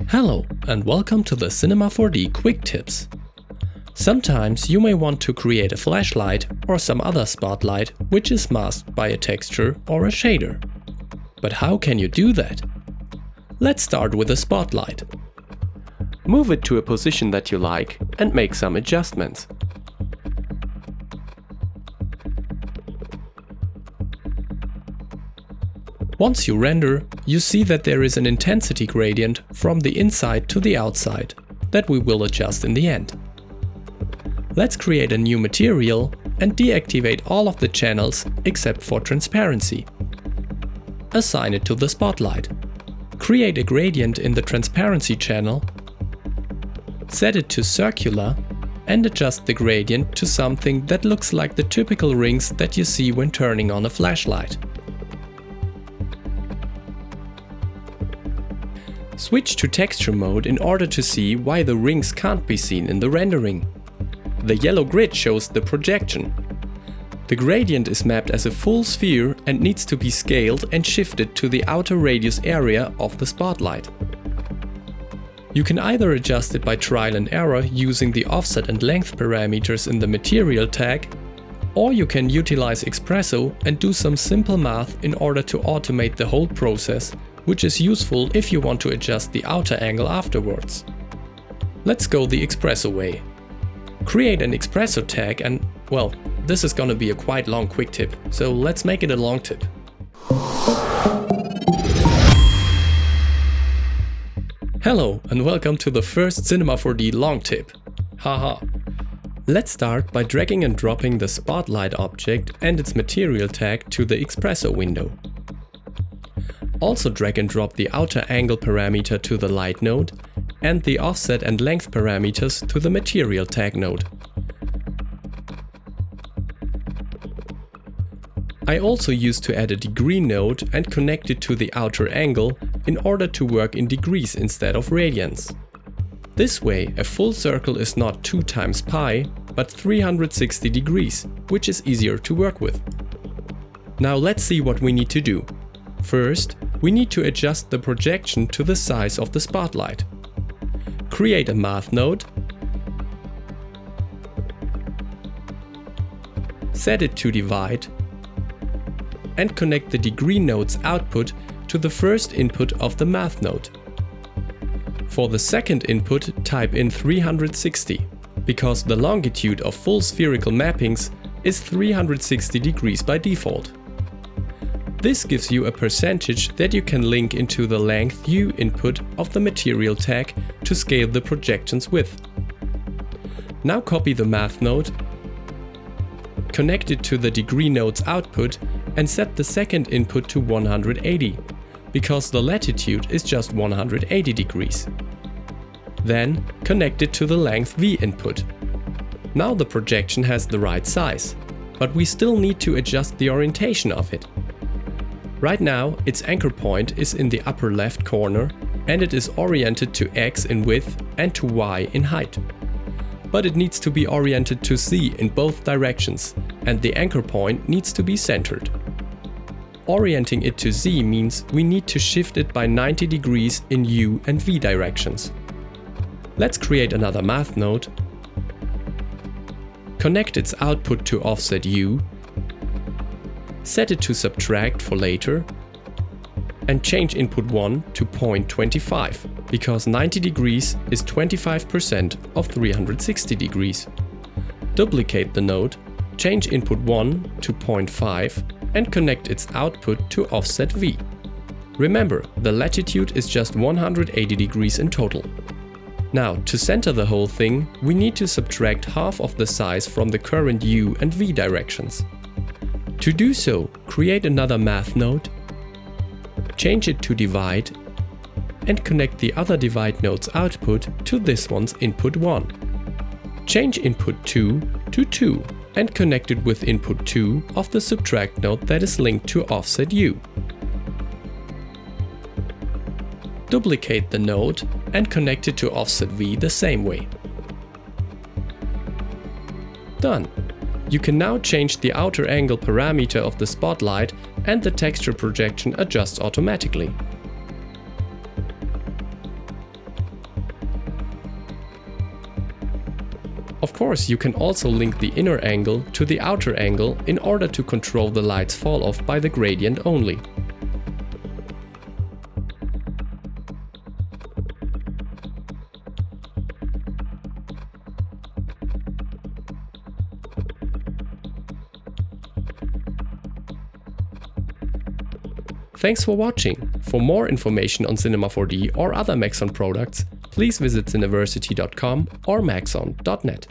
Hello and welcome to the Cinema 4D Quick Tips. Sometimes you may want to create a flashlight or some other spotlight which is masked by a texture or a shader. But how can you do that? Let's start with a spotlight. Move it to a position that you like and make some adjustments. Once you render, you see that there is an intensity gradient from the inside to the outside that we will adjust in the end. Let's create a new material and deactivate all of the channels except for transparency. Assign it to the spotlight. Create a gradient in the transparency channel, set it to circular and adjust the gradient to something that looks like the typical rings that you see when turning on a flashlight. Switch to texture mode in order to see why the rings can't be seen in the rendering. The yellow grid shows the projection. The gradient is mapped as a full sphere and needs to be scaled and shifted to the outer radius area of the spotlight. You can either adjust it by trial and error using the offset and length parameters in the material tag, or you can utilize Espresso and do some simple math in order to automate the whole process, which is useful if you want to adjust the outer angle afterwards. Let's go the Espresso way. Create an Espresso tag and, well, this is gonna be a quite long quick tip, so let's make it a long tip. Hello and welcome to the first Cinema 4D long tip. Haha. Let's start by dragging and dropping the spotlight object and its material tag to the Espresso window. Also drag and drop the outer angle parameter to the light node and the offset and length parameters to the material tag node. I also used to add a degree node and connect it to the outer angle in order to work in degrees instead of radians. This way a full circle is not 2 times pi, but 360 degrees, which is easier to work with. Now let's see what we need to do. First, we need to adjust the projection to the size of the spotlight. Create a math node, set it to divide, and connect the degree node's output to the first input of the math node. For the second input, type in 360, because the longitude of full spherical mappings is 360 degrees by default. This gives you a percentage that you can link into the length U input of the material tag to scale the projection's width. Now copy the math node, connect it to the degree node's output and set the second input to 180, because the latitude is just 180 degrees. Then connect it to the length V input. Now the projection has the right size, but we still need to adjust the orientation of it. Right now, its anchor point is in the upper left corner and it is oriented to X in width and to Y in height. But it needs to be oriented to Z in both directions and the anchor point needs to be centered. Orienting it to Z means we need to shift it by 90 degrees in U and V directions. Let's create another math node, connect its output to offset U, set it to subtract for later, and change input 1 to 0.25, because 90 degrees is 25% of 360 degrees. Duplicate the node, change input 1 to 0.5 and connect its output to offset V. Remember, the latitude is just 180 degrees in total. Now, to center the whole thing, we need to subtract half of the size from the current U and V directions. To do so, create another math node, change it to divide, and connect the other divide node's output to this one's input 1. Change input 2 to 2 and connect it with input 2 of the subtract node that is linked to offset U. Duplicate the node and connect it to offset V the same way. Done. You can now change the outer angle parameter of the spotlight and the texture projection adjusts automatically. Of course, you can also link the inner angle to the outer angle in order to control the light's fall off by the gradient only. Thanks for watching. For more information on Cinema 4D or other Maxon products, please visit cineversity.com or maxon.net.